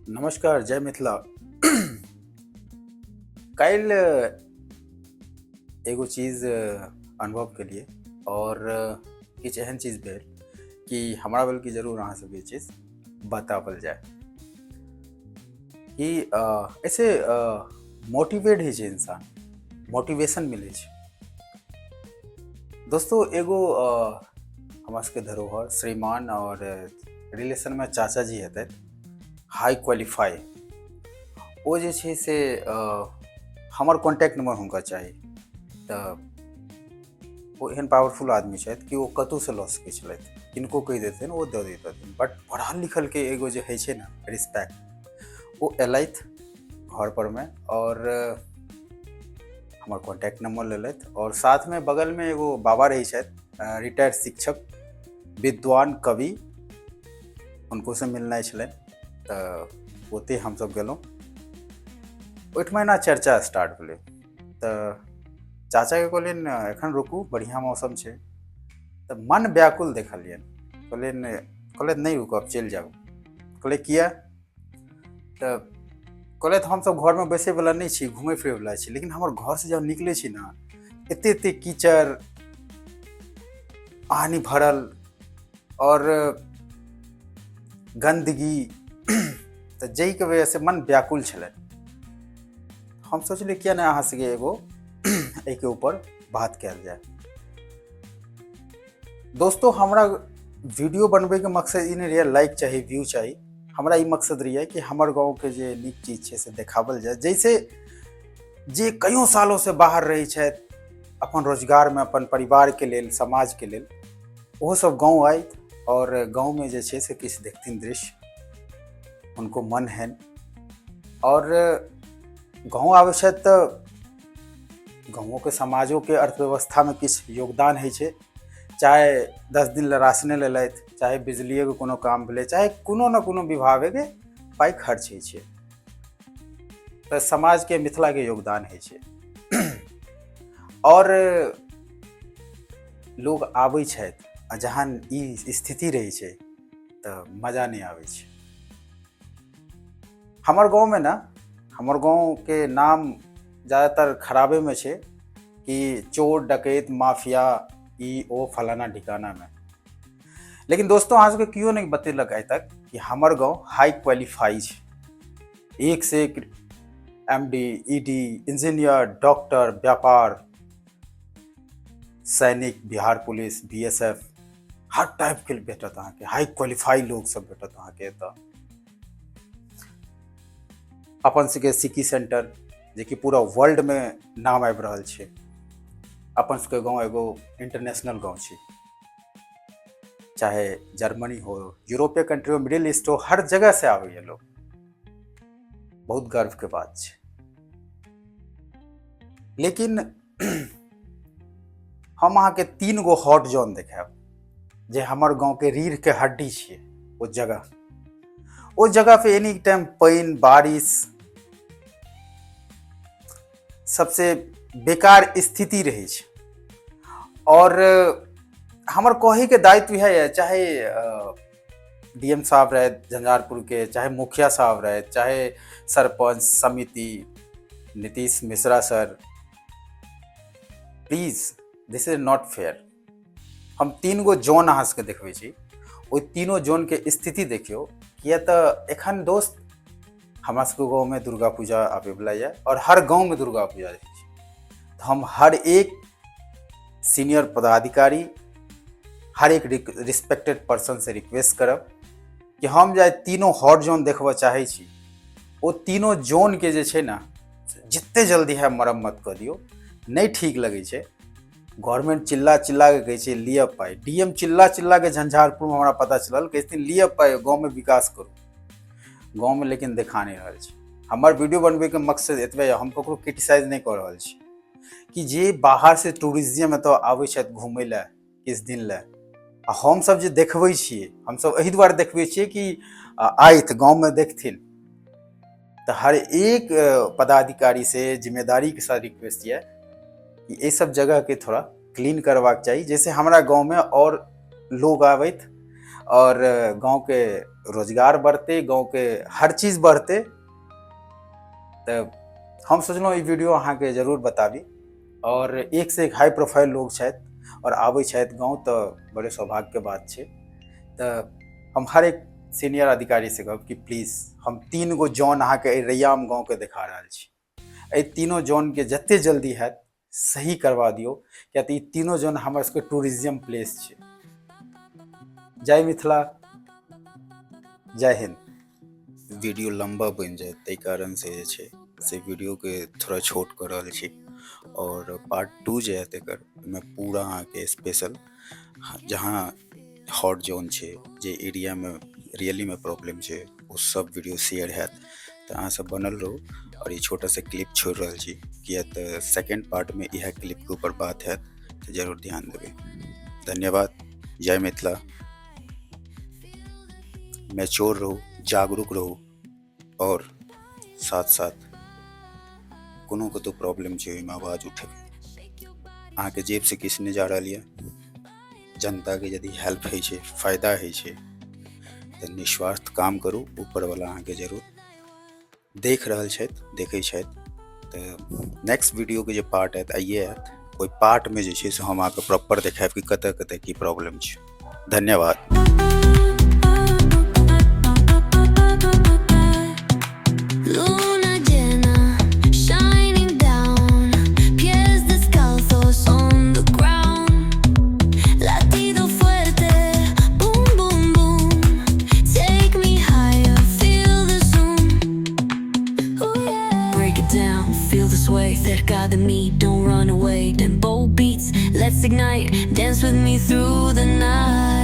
नमस्कार, जय मिथिला। काल्हि एगो चीज अनुभव केलिए और किछु एहन चीज भेल कि हमरा भेल कि जरूर अहाँ सबके चीज बताओल जाए कि ऐसे मोटिवेट होइ छै इंसान, मोटिवेशन मिलै छै। दोस्तों एगो हमरा सबके धरोहर श्रीमान और रिलेशनमे चाचा जी हेतै, हाई क्वालिफाई। ओ जे छै से हमर कॉन्टैक्ट नंबर हुनका चाही तऽ ओ एहन पावरफुल आदमी छथि कि ओ कतहुसँ लऽ सकै छलथि, किनको कहि देथिन ओ दऽ देतथिन। बट पढ़ल लिखलके एगो जे होइ छै ने रिस्पेक्ट, ओ एलथि घर परमे और हमर कॉन्टैक्ट नंबर लेलथि और साथमे बगलमे एगो बाबा रहै छथि, रिटायर्ड शिक्षक, विद्वान कवि, हुनकोसँ मिलनाइ छलनि। तऽ ओतहि हमसब गेलहुँ। ओहिठमा एना चर्चा स्टार्ट भेलै तऽ चाचाके कहलियनि एखन रुकू, बढ़िआँ मौसम छै। तऽ मन व्याकुल देखलियनि। कहलथि नहि रुकब, चलि जाउ। कहलियै किया? तऽ कहलथि हमसब घरमे बैसैवला नहि छी, घुमै फिरैवला छी, लेकिन हमर घरसँ जब निकलै छी ने एते एते कीचड़ पानी भरल और गंदगी, तऽ जाहिके वजहसँ मन व्याकुल छलै। हम सोचलिए किया नहि अहाँ सङ्गे एगो एहिके ऊपर बात कयल जाए। दोस्तों हमरा वीडियो बनबैके मकसद ई नहि रहै लाइक चाही, व्यू चाही। हमरा ई मकसद रहैए कि हमर गाँवके जे नीक चीज छै से देखाओल जाए। जैसे जे कईयों सालोंसँ बाहर रहै छथि, अपन रोजगारमे, अपन परिवारके लेल, समाजके लेल, ओहो सब गाँव आए और गाँवमे जे छै से किछु देखथिन दृश्य, उनको मन हैन। और गाँव आबै छथि तऽ गाँवोके समाजोके अर्थव्यवस्थामे किछु योगदान होइ छै। चाहे 10 दिन लए राशने लेलथि, चाहे बिजलिएके कोनो काम भेलै, चाहे कोनो ने कोनो विभागके पाइ खर्च होइ छै, तऽ समाजके, मिथिलाके योगदान होइ छै। और लोग आबै छथि आ जहन ई स्थिति रहै छै तऽ मजा नहीं आबै छै। हमर गाँवमे ना, हमर गाँवके नाम ज़्यादातर खराबेमे छै कि चोर डकैत माफिया ई ओ फलाना ठिकानामे। लेकिन दोस्तों अहाँ सबके केओ नहीं बतेलक आइ तक कि हमर गाँव हाई क्वालिफाई छै। एक से एक MD, ED, इंजीनियर, डॉक्टर, व्यापार, सैनिक, बिहार पुलिस, BSF, हर टाइपके भेटत अहाँके, हाई क्वालिफाई लोग सब भेटत अहाँके एतऽ। अपन सबके सिटी सेंटर जे कि पूरा वर्ल्डमे नाम आबि रहल छै। अपन सबके गाँव एगो इंटरनेशनल गाँव छै। चाहे जर्मनी हो, यूरोपीय कंट्री हो, मिडिल ईस्ट हो, हर जगह से आबैए लोग। बहुत गर्व के बात छै। लेकिन हम अहाँके 3 गो हॉट जोन देखाएब जे हमर गाँवके रीढ़ के हड्डी छियै। ओ जगह पे एनी टाइम पानि बारिश, सबसे बेकार स्थिति रहै छै। और हमर कहैके दायित्व इएह है, चाहे DM साहब रहे झंझारपुर के, चाहे मुखिया साहब रहे, चाहे सरपंच समिति Nitish Mishra sir, please this is not fair. हम 3 गो जोन अहाँ सबके देखबै छी, ओहि तीनों जोनके स्थिति देखियौ। किया तऽ एखन दोस्त हमरा सबके गाँवमे दुर्गा पूजा आबैवला यऽ और हर गाँवमे दुर्गा पूजा रहै छै। तऽ हम हर एक सीनियर पदाधिकारी, हर एक रिस्पेक्टेड पर्सन से रिक्वेस्ट करब कि हम जे तीनों हॉट जोन देखबऽ चाहै छी, ओ तीनों जोनके जे छै ने जिते जल्दी है मरम्मत कऽ दियौ। नहीं ठीक लगै छै। गवर्नमेंट चिल्ला चिल्ला के कहै छै लिअ पाइ, DM चिल्ला चिल्ला के झंझारपुरमे हमरा पता चलल कहै छथिन लिअ पाइ, गाँवमे विकास करू। गाँवमे लेकिन देखा नहीं रहल छै। हमर वीडियो बनबैके मकसद एतबे यऽ, हम ककरो क्रिटिसाइज नहीं कऽ रहल छी कि जे बाहर से टूरिज्म एतऽ आबै छथि घुमै लए किछु दिन लए, आ हमसब जे देखबै छियै, हमसब एहि दुआरे देखबै छियै कि आइत गाँवमे देखथिन। तऽ हर एक पदाधिकारी से जिम्मेदारी के साथ रिक्वेस्ट यऽ कि ये सब जगह के थोड़ा क्लीन करबाक चाही, जैसे हमरा गाँव में और लोग आबैत और गांव के रोजगार बढ़ते, गांव के हर चीज़ बढ़ते। तो हम सोचलहुँ ई वीडियो अहाँके जरूर बताबी। और एक से एक हाई प्रोफाइल लोग छथि और आबै छथि गाँव, तो बड़े सौभाग्यके बात छै। तो हम हर एक सीनियर अधिकारी से कहब कि प्लीज हम 3 गो जॉन अहाँके एहि रैयाम गाँवके देखा रहल छी। एहि तीनों जॉनके जते जल्दी हैत सही करवा दियौ, किया तऽ ई तीनों जॉन हमर सबके टूरिज्म प्लेस छै। जय मिथिला, जय हिंद। वीडियो लंबा बनि जाए ताहि कारण से जे छै से वीडियो के थोड़ा छोट कर रहल छी। और पार्ट 2 जे हैत एकर में पूरा अहाँके स्पेशल जहाँ हॉट जोन छै, जे एरिया में रियली में प्रॉब्लम छै, वो सब वीडियो शेयर हैत। तो अहाँ सब बनल रहू। और ये छोटा सा क्लिप छोड़ रहा छी, किया तो सेकेंड पार्ट में यह क्लिप के ऊपर बात है, तो जरूर ध्यान देवे। धन्यवाद। जय मिथिला। मैच्योर रहो, जागरूक रहो, और साथ साथ कोनो को तो प्रॉब्लम छै में आवाज उठेबे। अहाँ के जेब से किस ने जा रहा लिया, जनता के यदि हेल्प है छे, फायदा है छे, तो निस्वार्थ काम करू। ऊपर वाला अहाँ के जरूर देख रहल छथि, देखै छथि। तो नेक्स्ट वीडियो के जो पार्ट है आइए हैत, कोई पार्ट में जे छै से हम अहाँके प्रॉपर देखाएब कि कतऽ कतऽ की प्रॉब्लम छै। धन्यवाद। Cerca de mí, don't run away. Tempo beats, let's ignite. Dance with me through the night.